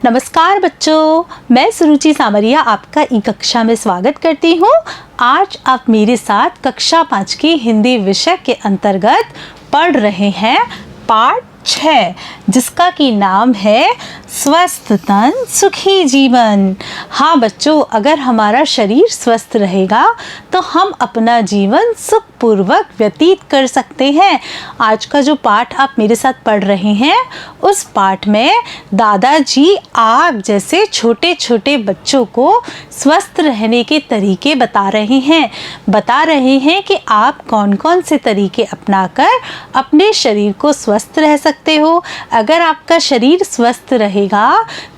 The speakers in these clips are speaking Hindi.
नमस्कार बच्चों, मैं सुरुचि सामरिया आपका ई कक्षा में स्वागत करती हूँ। आज आप मेरे साथ कक्षा 5 की हिंदी विषय के अंतर्गत पढ़ रहे हैं पाठ 6, जिसका की नाम है स्वस्थ तन सुखी जीवन। हाँ बच्चों, अगर हमारा शरीर स्वस्थ रहेगा तो हम अपना जीवन सुखपूर्वक व्यतीत कर सकते हैं। आज का जो पाठ आप मेरे साथ पढ़ रहे हैं, उस पाठ में दादाजी आप जैसे छोटे छोटे बच्चों को स्वस्थ रहने के तरीके बता रहे हैं कि आप कौन कौन से तरीके अपनाकर अपने शरीर को स्वस्थ रह सकते हो। अगर आपका शरीर स्वस्थ रहेगा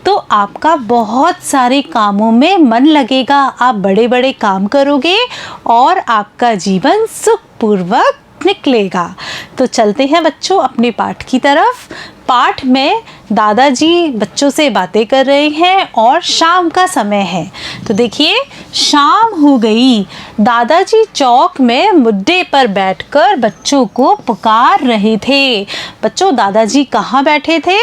तो आपका बहुत सारे कामों में मन लगेगा, आप बड़े बड़े काम करोगे और आपका जीवन सुखपूर्वक निकलेगा। तो चलते हैं बच्चों अपने पाठ की तरफ। पाठ में दादाजी बच्चों से बातें कर रहे हैं और शाम का समय है। तो देखिए, शाम हो गई। दादाजी चौक में मुड्डे पर बैठकर बच्चों को पुकार रहे थे। बच्चों, दादाजी कहाँ बैठे थे?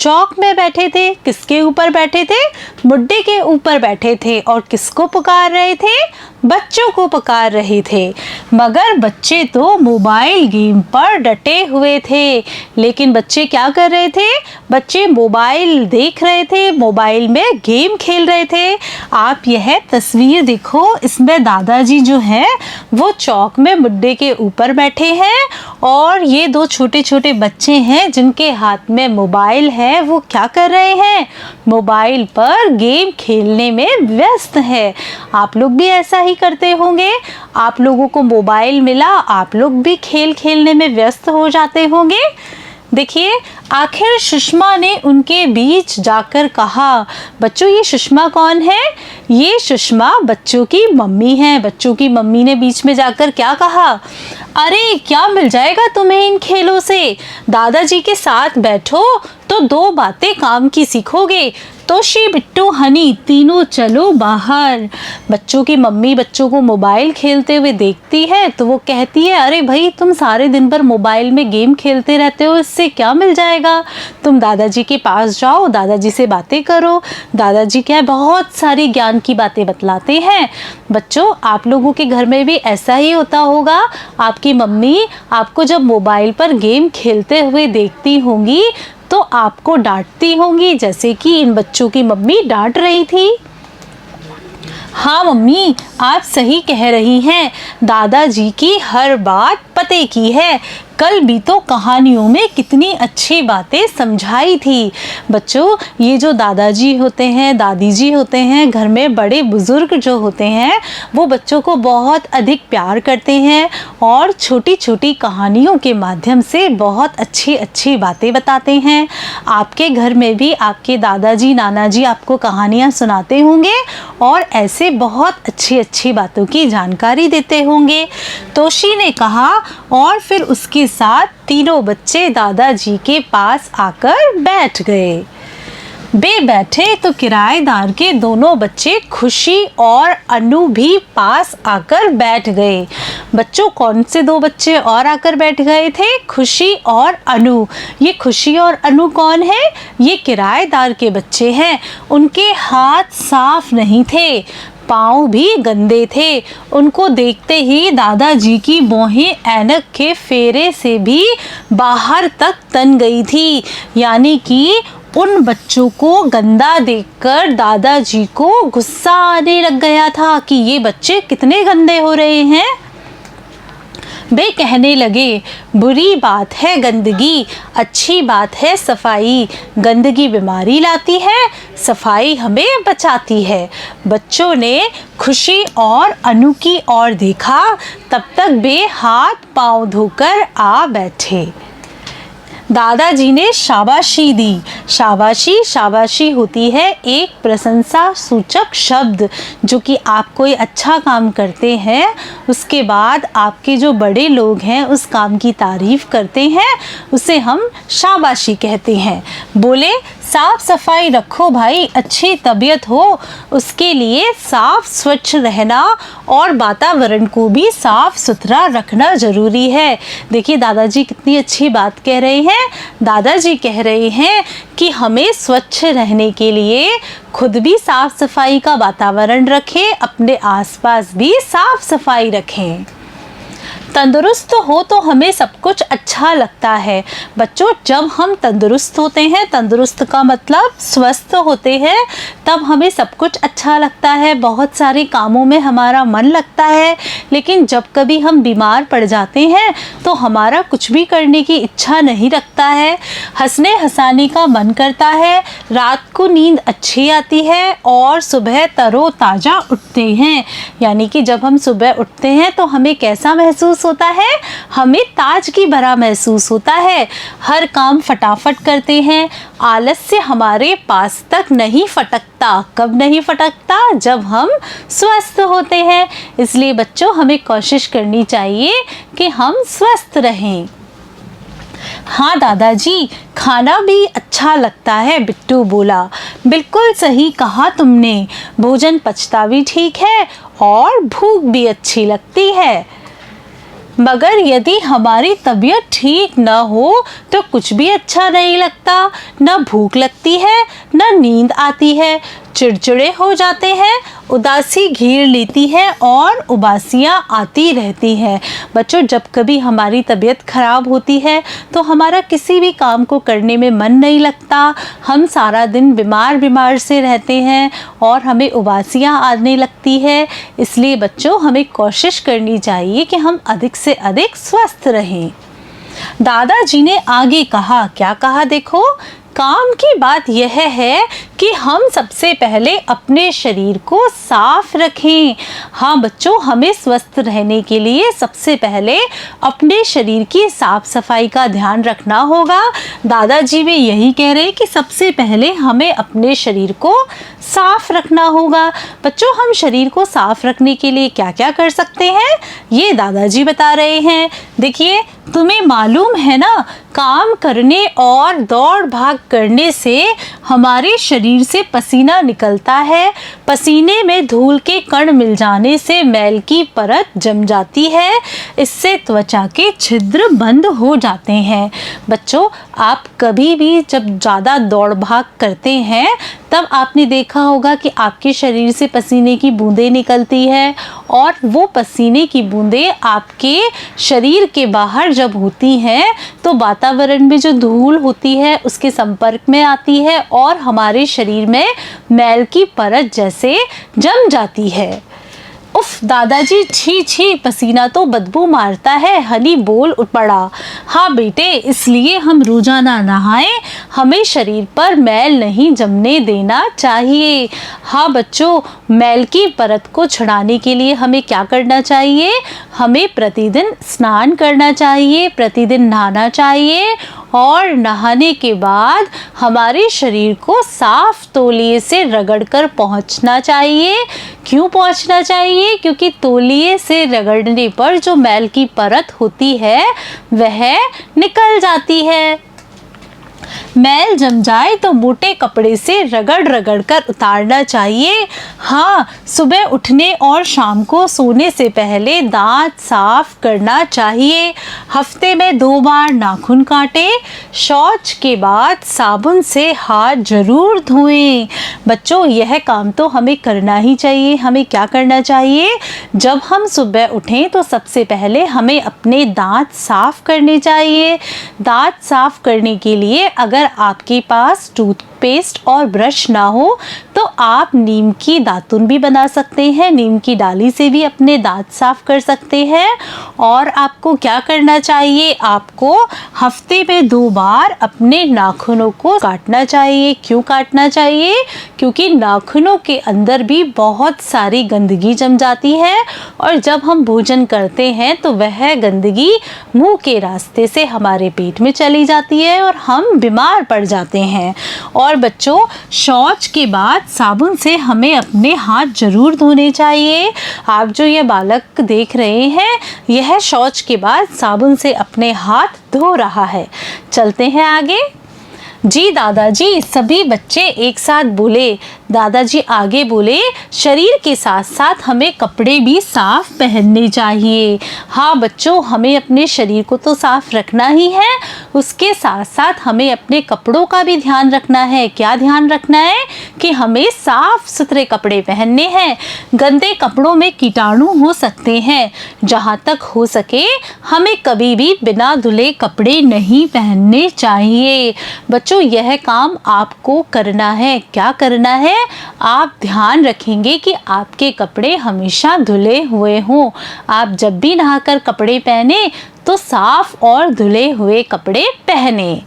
चौक में बैठे थे। किसके ऊपर बैठे थे? मुड्डे के ऊपर बैठे थे। और किसको पुकार रहे थे? बच्चों को पुकार रहे थे। मगर बच्चे तो मोबाइल गेम पर डटे हुए थे। लेकिन बच्चे क्या कर रहे थे? बच्चे मोबाइल देख रहे थे, मोबाइल में गेम खेल रहे थे। आप यह तस्वीर देखो, इसमें दादाजी जो है वो चौक में मुड्डे के ऊपर बैठे हैं और ये दो छोटे छोटे बच्चे हैं जिनके हाथ में मोबाइल है, वो क्या कर रहे हैं? मोबाइल पर गेम खेलने में व्यस्त है। आप लोग भी ऐसा ही करते होंगे। आप लोगों को मोबाइल मिला, आप लोग भी खेल खेलने में व्यस्त हो जाते होंगे। देखिए, आखिर सुषमा ने उनके बीच जाकर कहा। बच्चों, ये सुषमा कौन है? ये सुषमा बच्चों की मम्मी है। बच्चों की मम्मी ने बीच में जाकर क्या कहा? अरे, क्या मिल जाएगा तुम्हें इन खेलों से? दादाजी के साथ बैठो तो दो बातें काम की सीखोगे। तोशी, बिट्टू, हनी, तीनों चलो बाहर। बच्चों की मम्मी बच्चों को मोबाइल खेलते हुए देखती है तो वो कहती है, अरे भाई, तुम सारे दिन भर मोबाइल में गेम खेलते रहते हो, इससे क्या मिल जाएगा? तुम दादाजी के पास जाओ, दादाजी से बातें करो। दादाजी क्या है, बहुत सारी ज्ञान की बातें बतलाते हैं। बच्चों, आप लोगों के घर में भी ऐसा ही होता होगा। आपकी मम्मी आपको जब मोबाइल पर गेम खेलते हुए देखती होंगी तो आपको डांटती होंगी, जैसे कि इन बच्चों की मम्मी डांट रही थी। हाँ मम्मी, आप सही कह रही हैं। दादाजी की हर बात पते की है। कल भी तो कहानियों में कितनी अच्छी बातें समझाई थी। बच्चों, ये जो दादाजी होते हैं, दादी जी होते हैं, घर में बड़े बुजुर्ग जो होते हैं, वो बच्चों को बहुत अधिक प्यार करते हैं और छोटी छोटी कहानियों के माध्यम से बहुत अच्छी अच्छी बातें बताते हैं। आपके घर में भी आपके दादाजी नाना जी आपको कहानियाँ सुनाते होंगे और ऐसे बहुत अच्छी अच्छी बातों की जानकारी देते होंगे। तोशी ने कहा और फिर उसके साथ तीनों बच्चे दादाजी के पास आकर बैठ गए। वे बैठे तो किराएदार के दोनों बच्चे खुशी और अनु भी पास आकर बैठ गए। बच्चों, कौन से दो बच्चे और आकर बैठ गए थे? खुशी और अनु। ये खुशी और अनु कौन है? ये किराएदार के बच्चे हैं। उनके हाथ साफ नहीं थे, पाँव भी गंदे थे। उनको देखते ही दादाजी की भौहें ऐनक के फेरे से भी बाहर तक तन गई थी। यानी कि उन बच्चों को गंदा देखकर दादाजी को गुस्सा आने लग गया था कि ये बच्चे कितने गंदे हो रहे हैं। वे कहने लगे, बुरी बात है गंदगी, अच्छी बात है सफाई। गंदगी बीमारी लाती है, सफाई हमें बचाती है। बच्चों ने खुशी और अनु की ओर देखा। तब तक वे हाथ पांव धोकर आ बैठे। दादाजी ने शाबाशी दी। शाबाशी होती है एक प्रशंसा सूचक शब्द, जो कि आप कोई अच्छा काम करते हैं उसके बाद आपके जो बड़े लोग हैं उस काम की तारीफ करते हैं, उसे हम शाबाशी कहते हैं। बोले, साफ सफाई रखो भाई, अच्छी तबीयत हो उसके लिए साफ स्वच्छ रहना और वातावरण को भी साफ सुथरा रखना ज़रूरी है। देखिए दादाजी कितनी अच्छी बात कह रहे हैं। दादाजी कह रहे हैं कि हमें स्वच्छ रहने के लिए खुद भी साफ सफाई का वातावरण रखें, अपने आसपास भी साफ सफाई रखें। तंदुरुस्त हो तो हमें सब कुछ अच्छा लगता है। बच्चों, जब हम तंदुरुस्त होते हैं, तंदुरुस्त का मतलब स्वस्थ होते हैं, तब हमें सब कुछ अच्छा लगता है, बहुत सारे कामों में हमारा मन लगता है। लेकिन जब कभी हम बीमार पड़ जाते हैं तो हमारा कुछ भी करने की इच्छा नहीं रखता है, हंसने हंसाने का मन करता है, रात को नींद अच्छी आती है और सुबह तरोताज़ा उठते हैं। यानी कि जब हम सुबह उठते हैं तो हमें कैसा महसूस होता है? हमें ताजगी भरा महसूस होता है। हर काम फटाफट करते हैं, आलस्य हमारे पास तक नहीं फटकता। कब नहीं फटकता? जब हम स्वस्थ होते हैं। इसलिए बच्चों, हमें कोशिश करनी चाहिए कि हम स्वस्थ रहें। हाँ दादाजी, खाना भी अच्छा लगता है, बिट्टू बोला। बिल्कुल सही कहा तुमने, भोजन पचता भी ठीक है और भूख भी अच्छी लगती है। मगर यदि हमारी तबीयत ठीक न हो तो कुछ भी अच्छा नहीं लगता, न भूख लगती है न नींद आती है, चिड़चिड़े हो जाते हैं, उदासी घेर लेती है और उबासियाँ आती रहती हैं। बच्चों, जब कभी हमारी तबीयत खराब होती है तो हमारा किसी भी काम को करने में मन नहीं लगता, हम सारा दिन बीमार से रहते हैं और हमें उबासियाँ आने लगती है। इसलिए बच्चों, हमें कोशिश करनी चाहिए कि हम अधिक से अधिक स्वस्थ रहें। दादाजी ने आगे कहा, क्या कहा देखो, काम की बात यह है कि हम सबसे पहले अपने शरीर को साफ रखें। हाँ बच्चों, हमें स्वस्थ रहने के लिए सबसे पहले अपने शरीर की साफ सफाई का ध्यान रखना होगा। दादाजी भी यही कह रहे हैं कि सबसे पहले हमें अपने शरीर को साफ रखना होगा। बच्चों, हम शरीर को साफ रखने के लिए क्या क्या कर सकते हैं, ये दादाजी बता रहे हैं। देखिए, तुम्हें मालूम है ना, काम करने और दौड़ भाग करने से हमारे शरीर से पसीना निकलता है। पसीने में धूल के कण मिल जाने से मैल की परत जम जाती है, इससे त्वचा के छिद्र बंद हो जाते हैं। बच्चों, आप कभी भी जब ज़्यादा दौड़ भाग करते हैं तब आपने देखा होगा कि आपके शरीर से पसीने की बूंदें निकलती है और वो पसीने की बूंदें आपके शरीर के बाहर जब होती हैं तो वातावरण में जो धूल होती है उसके संपर्क में आती है और हमारे शरीर में मैल की परत जैसे जम जाती है। उफ दादाजी, छी छी, पसीना तो बदबू मारता है, हनी बोल उठ पड़ा। हाँ बेटे, इसलिए हम रोजाना नहाएं, हमें शरीर पर मैल नहीं जमने देना चाहिए। हाँ बच्चों, मैल की परत को छुड़ाने के लिए हमें क्या करना चाहिए? हमें प्रतिदिन स्नान करना चाहिए, प्रतिदिन नहाना चाहिए और नहाने के बाद हमारे शरीर को साफ तौलिए से रगड़कर पोंछना चाहिए। क्यों पोंछना चाहिए? क्योंकि तौलिए से रगड़ने पर जो मैल की परत होती है वह निकल जाती है। मैल जम जाए तो मोटे कपड़े से रगड़ कर उतारना चाहिए। हाँ, सुबह उठने और शाम को सोने से पहले दांत साफ करना चाहिए। हफ्ते में 2 बार नाखून काटें। शौच के बाद साबुन से हाथ जरूर धोएं। बच्चों, यह काम तो हमें करना ही चाहिए। हमें क्या करना चाहिए? जब हम सुबह उठें तो सबसे पहले हमें अपने दांत साफ करने चाहिए। दांत साफ करने के लिए अगर आपके पास टूथपेस्ट और ब्रश ना हो तो आप नीम की दातुन भी बना सकते हैं। नीम की डाली से भी अपने दांत साफ कर सकते हैं। और आपको क्या करना चाहिए? आपको हफ्ते में 2 बार अपने नाखूनों को काटना चाहिए। क्यों काटना चाहिए? क्योंकि नाखूनों के अंदर भी बहुत सारी गंदगी जम जाती है और जब हम भोजन करते हैं तो वह गंदगी मुंह के रास्ते से हमारे पेट में चली जाती है और हम बीमार पड़ जाते हैं। और बच्चों, शौच के बाद साबुन से हमें अपने हाथ जरूर धोने चाहिए। आप जो ये बालक देख रहे हैं, यह शौच के बाद साबुन से अपने हाथ धो रहा है। चलते हैं आगे। जी दादाजी, सभी बच्चे एक साथ बोले। दादाजी आगे बोले, शरीर के साथ साथ हमें कपड़े भी साफ पहनने चाहिए। हाँ बच्चों, हमें अपने शरीर को तो साफ रखना ही है, उसके साथ साथ हमें अपने कपड़ों का भी ध्यान रखना है। क्या ध्यान रखना है? कि हमें साफ सुथरे कपड़े पहनने हैं। गंदे कपड़ों में कीटाणु हो सकते हैं। जहाँ तक हो सके हमें कभी भी बिना धुले कपड़े नहीं पहनने चाहिए। बच्चों, यह काम आपको करना है। क्या करना है? आप ध्यान रखेंगे कि आपके कपड़े हमेशा धुले हुए हों। आप जब भी नहाकर कपड़े पहने तो साफ और धुले हुए कपड़े पहने।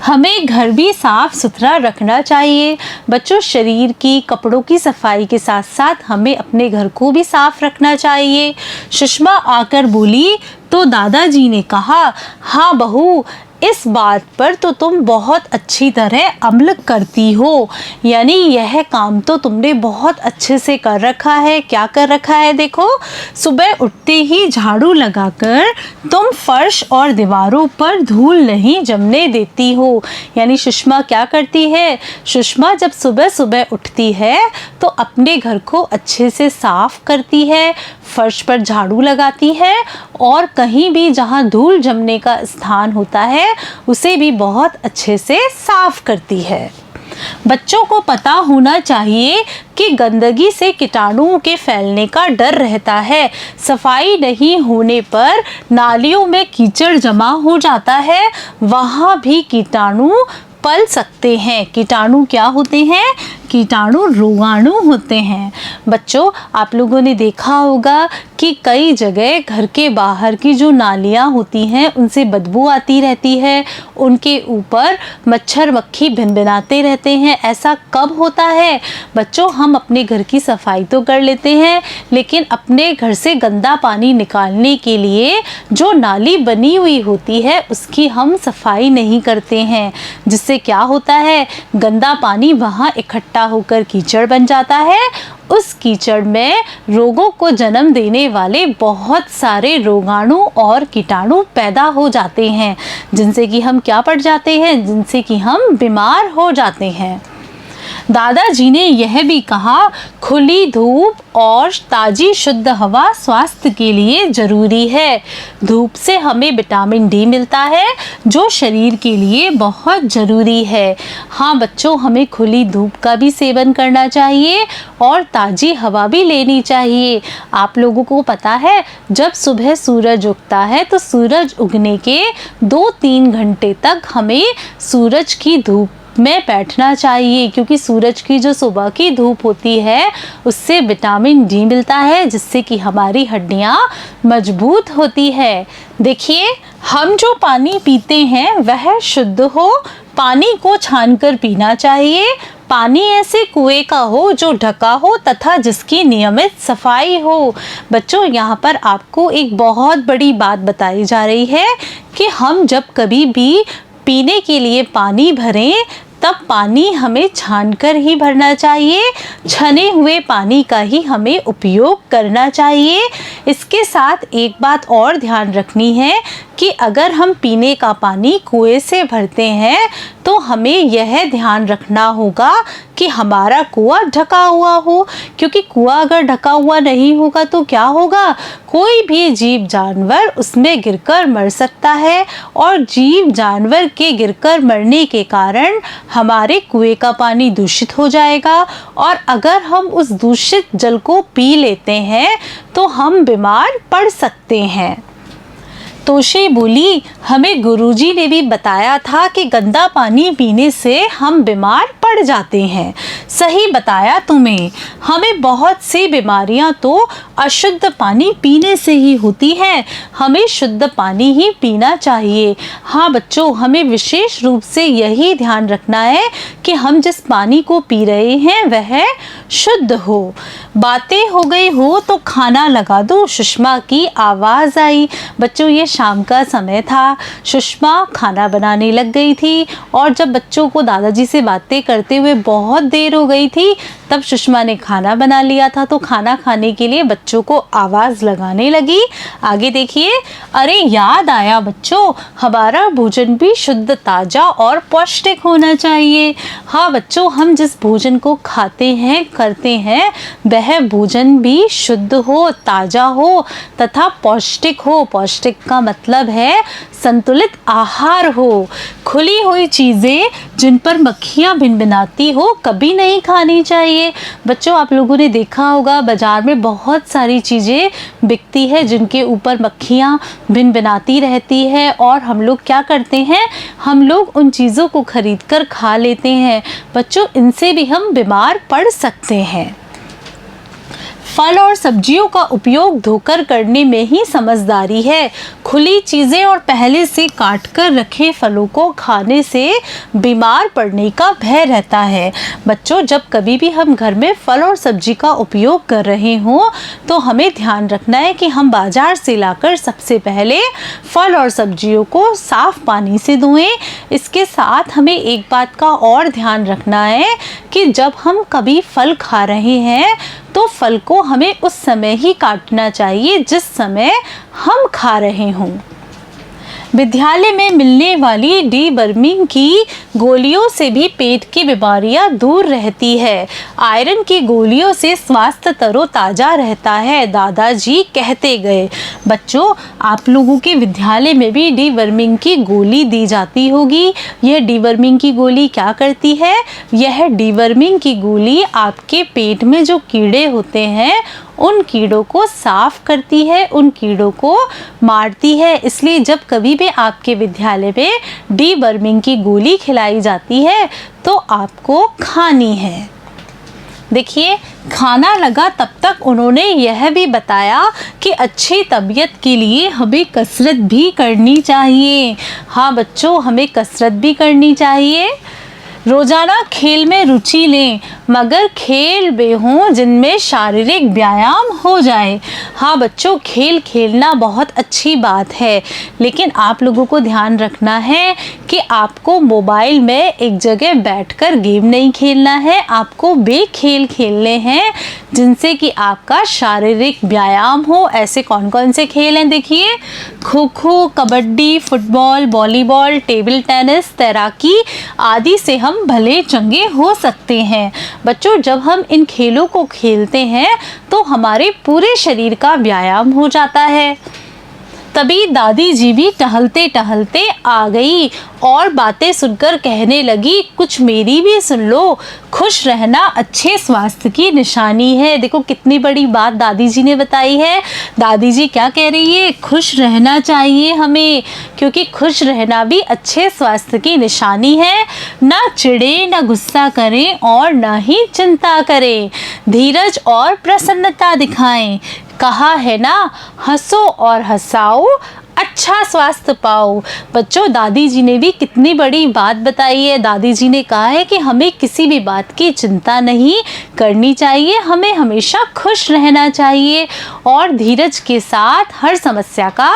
हमें घर भी साफ सुथरा रखना चाहिए। बच्चों, शरीर की, कपड़ों की सफाई के साथ साथ हमें अपने घर को भी साफ रखना चाहिए। सुषमा आकर बोली तो दादाजी ने कहा, हाँ बहू, इस बात पर तो तुम बहुत अच्छी तरह अमल करती हो। यानी यह काम तो तुमने बहुत अच्छे से कर रखा है। क्या कर रखा है? देखो, सुबह उठते ही झाड़ू लगाकर तुम फर्श और दीवारों पर धूल नहीं जमने देती हो। यानी सुषमा क्या करती है? सुषमा जब सुबह सुबह उठती है तो अपने घर को अच्छे से साफ करती है, फर्श पर झाड़ू लगाती है और कहीं भी जहाँ धूल जमने का स्थान होता है उसे भी बहुत अच्छे से साफ करती है। बच्चों को पता होना चाहिए कि गंदगी से कीटाणुओं के फैलने का डर रहता है। सफाई नहीं होने पर नालियों में कीचड़ जमा हो जाता है, वहाँ भी कीटाणु पल सकते हैं। कीटाणु क्या होते हैं? कीटाणु रोगाणु होते हैं। बच्चों, आप लोगों ने देखा होगा कि कई जगह घर के बाहर की जो नालियाँ होती हैं उनसे बदबू आती रहती है, उनके ऊपर मच्छर मक्खी भिनभिनाते रहते हैं। ऐसा कब होता है? बच्चों, हम अपने घर की सफाई तो कर लेते हैं, लेकिन अपने घर से गंदा पानी निकालने के लिए जो नाली बनी हुई होती है उसकी हम सफाई नहीं करते हैं, जिससे क्या होता है? गंदा पानी वहाँ इकट्ठा होकर कीचड़ बन जाता है। उस कीचड़ में रोगों को जन्म देने वाले बहुत सारे रोगाणु और कीटाणु पैदा हो जाते हैं, जिनसे कि हम क्या पड़ जाते हैं? जिनसे कि हम बीमार हो जाते हैं। दादाजी ने यह भी कहा, खुली धूप और ताज़ी शुद्ध हवा स्वास्थ्य के लिए ज़रूरी है। धूप से हमें विटामिन डी मिलता है जो शरीर के लिए बहुत ज़रूरी है। हाँ बच्चों, हमें खुली धूप का भी सेवन करना चाहिए और ताज़ी हवा भी लेनी चाहिए। आप लोगों को पता है, जब सुबह सूरज उगता है तो सूरज उगने के 2-3 घंटे तक हमें सूरज की धूप में बैठना चाहिए, क्योंकि सूरज की जो सुबह की धूप होती है उससे विटामिन डी मिलता है, जिससे कि हमारी हड्डियां मजबूत होती है। देखिए, हम जो पानी पीते हैं वह शुद्ध हो, पानी को छानकर पीना चाहिए। पानी ऐसे कुएं का हो जो ढका हो तथा जिसकी नियमित सफाई हो। बच्चों, यहाँ पर आपको एक बहुत बड़ी बात बताई जा रही है कि हम जब कभी भी पीने के लिए पानी भरें तब पानी हमें छानकर ही भरना चाहिए। छने हुए पानी का ही हमें उपयोग करना चाहिए। इसके साथ एक बात और ध्यान रखनी है कि अगर हम पीने का पानी कुएं से भरते हैं तो हमें यह ध्यान रखना होगा कि हमारा कुआं ढका हुआ हो, क्योंकि कुआं अगर ढका हुआ नहीं होगा तो क्या होगा? कोई भी जीव जानवर उसमें गिरकर मर सकता है और जीव जानवर के गिरकर मरने के कारण हमारे कुएं का पानी दूषित हो जाएगा और अगर हम उस दूषित जल को पी लेते हैं तो हम बीमार पड़ सकते हैं। तोशी बोली, हमें गुरुजी ने भी बताया था कि गंदा पानी पीने से हम बीमार पड़ जाते हैं। सही बताया तुम्हें। हमें बहुत सी बीमारियां तो अशुद्ध पानी पीने से ही होती हैं। हमें शुद्ध पानी ही पीना चाहिए। हाँ बच्चों, हमें विशेष रूप से यही ध्यान रखना है कि हम जिस पानी को पी रहे हैं वह शुद्ध हो। बातें हो गई हो तो खाना लगा दो, सुषमा की आवाज़ आई। बच्चों, ये शाम का समय था। सुषमा खाना बनाने लग गई थी और जब बच्चों को दादाजी से बातें कर करते हुए बहुत देर हो गई थी। तब सुषमा ने खाना बना लिया था, तो खाना खाने के लिए बच्चों को आवाज़ लगाने लगी। आगे देखिए, अरे याद आया बच्चों, हमारा भोजन भी शुद्ध, ताज़ा और पौष्टिक होना चाहिए। हाँ बच्चों, हम जिस भोजन को खाते हैं करते हैं वह भोजन भी शुद्ध हो, ताज़ा हो तथा पौष्टिक हो। पौष्टिक का मतलब है संतुलित आहार हो। खुली हुई चीज़ें जिन पर मक्खियाँ भिनभिनाती हो कभी नहीं खानी चाहिए। बच्चों, आप लोगों ने देखा होगा बाज़ार में बहुत सारी चीज़ें बिकती है जिनके ऊपर मक्खियाँ भिनभिनाती रहती है, और हम लोग क्या करते हैं, हम लोग उन चीज़ों को खरीद कर खा लेते हैं। बच्चों, इनसे भी हम बीमार पड़ सकते हैं। फल और सब्जियों का उपयोग धोकर करने में ही समझदारी है। खुली चीज़ें और पहले से काट कर रखे फलों को खाने से बीमार पड़ने का भय रहता है। बच्चों, जब कभी भी हम घर में फल और सब्जी का उपयोग कर रहे हों तो हमें ध्यान रखना है कि हम बाज़ार से लाकर सबसे पहले फल और सब्जियों को साफ़ पानी से धोएं। इसके साथ हमें एक बात का और ध्यान रखना है कि जब हम कभी फल खा रहे हैं तो फल को हमें उस समय ही काटना चाहिए जिस समय हम खा रहे हों। विद्यालय में मिलने वाली डीवर्मिंग की गोलियों से भी पेट की बीमारियां दूर रहती है। आयरन की गोलियों से स्वास्थ्य तरोताज़ा रहता है, दादाजी कहते गए। बच्चों, आप लोगों के विद्यालय में भी डीवर्मिंग की गोली दी जाती होगी। यह डीवर्मिंग की गोली क्या करती है? यह डीवर्मिंग की गोली आपके पेट में जो कीड़े होते हैं उन कीड़ों को साफ करती है, उन कीड़ों को मारती है। इसलिए जब कभी भी आपके विद्यालय में डीवर्मिंग की गोली खिलाई जाती है तो आपको खानी है। देखिए, खाना लगा तब तक उन्होंने यह भी बताया कि अच्छी तबीयत के लिए हमें कसरत भी करनी चाहिए। हाँ बच्चों, हमें कसरत भी करनी चाहिए। रोजाना खेल में रुचि लें, मगर खेल वे हों जिनमें शारीरिक व्यायाम हो जाए। हाँ बच्चों, खेल खेलना बहुत अच्छी बात है, लेकिन आप लोगों को ध्यान रखना है कि आपको मोबाइल में एक जगह बैठकर गेम नहीं खेलना है। आपको वे खेल खेलने हैं जिनसे कि आपका शारीरिक व्यायाम हो। ऐसे कौन कौन से खेल हैं? देखिए, kho kho, kabaddi, football, volleyball, table tennis, तैराकी आदि से हम भले चंगे हो सकते हैं। बच्चों, जब हम इन खेलों को खेलते हैं तो हमारे पूरे शरीर का व्यायाम हो जाता है। तभी दादी जी भी टहलते टहलते आ गई और बातें सुनकर कहने लगी, कुछ मेरी भी सुन लो। खुश रहना अच्छे स्वास्थ्य की निशानी है। देखो कितनी बड़ी बात दादी जी ने बताई है। दादी जी क्या कह रही है? खुश रहना चाहिए हमें, क्योंकि खुश रहना भी अच्छे स्वास्थ्य की निशानी है। ना चिढ़े, ना गुस्सा करें और ना ही चिंता करें। धीरज और प्रसन्नता दिखाएं। कहा है ना, हंसो और हंसाओ, अच्छा स्वास्थ्य पाओ। बच्चों, दादी जी ने भी कितनी बड़ी बात बताई है। दादी जी ने कहा है कि हमें किसी भी बात की चिंता नहीं करनी चाहिए, हमें हमेशा खुश रहना चाहिए और धीरज के साथ हर समस्या का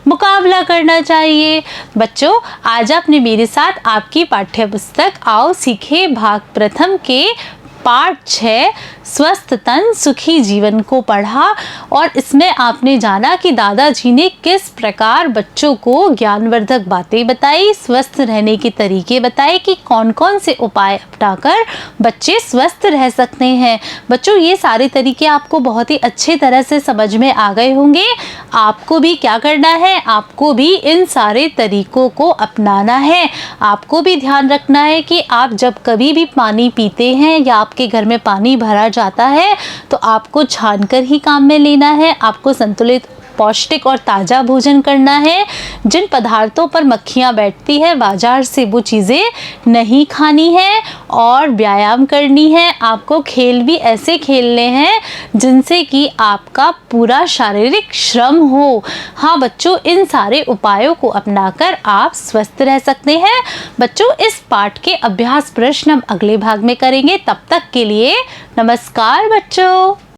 मुकाबला करना चाहिए। बच्चों, आज आपने मेरे साथ आपकी पाठ्य पुस्तक आओ सीखे भाग प्रथम के पाठ 6 स्वस्थ तन सुखी जीवन को पढ़ा, और इसमें आपने जाना कि दादाजी ने किस प्रकार बच्चों को ज्ञानवर्धक बातें बताई, स्वस्थ रहने के तरीके बताए कि कौन कौन से उपाय अपनाकर बच्चे स्वस्थ रह सकते हैं। बच्चों, ये सारे तरीके आपको बहुत ही अच्छे तरह से समझ में आ गए होंगे। आपको भी क्या करना है? आपको भी इन सारे तरीकों को अपनाना है। आपको भी ध्यान रखना है कि आप जब कभी भी पानी पीते हैं या आपके घर में पानी भरा जाता है तो आपको छानकर ही काम में लेना है। आपको संतुलित, पौष्टिक और ताज़ा भोजन करना है। जिन पदार्थों पर मक्खियाँ बैठती है बाजार से वो चीज़ें नहीं खानी है और व्यायाम करनी है। आपको खेल भी ऐसे खेलने हैं जिनसे कि आपका पूरा शारीरिक श्रम हो। हाँ बच्चों, इन सारे उपायों को अपनाकर आप स्वस्थ रह सकते हैं। बच्चों, इस पाठ के अभ्यास प्रश्न हम अगले भाग में करेंगे। तब तक के लिए नमस्कार बच्चों।